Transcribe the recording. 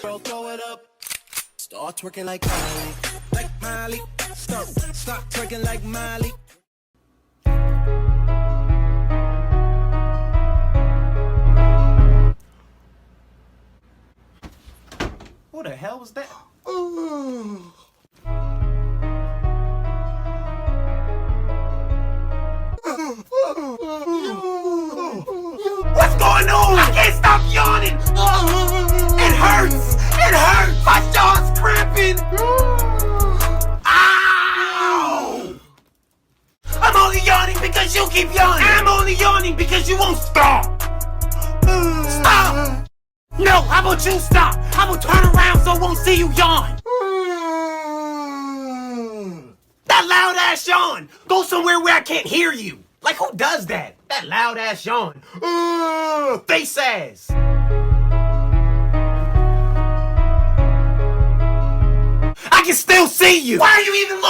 Girl, throw it up. Start twerking like Miley. Like Miley. Stop twerking like Miley. Who the hell was that? What's going on? I can't stop yawning. It hurts. It hurts. My jaw's cramping. Ow! I'm only yawning because you keep yawning. I'm only yawning because you won't stop. Stop! No, how about you stop? How about turn around so I won't see you yawn? That loud ass yawn! Go somewhere where I can't hear you. Like, who does that? That loud ass yawn. Face ass. I can still see you. Why are you even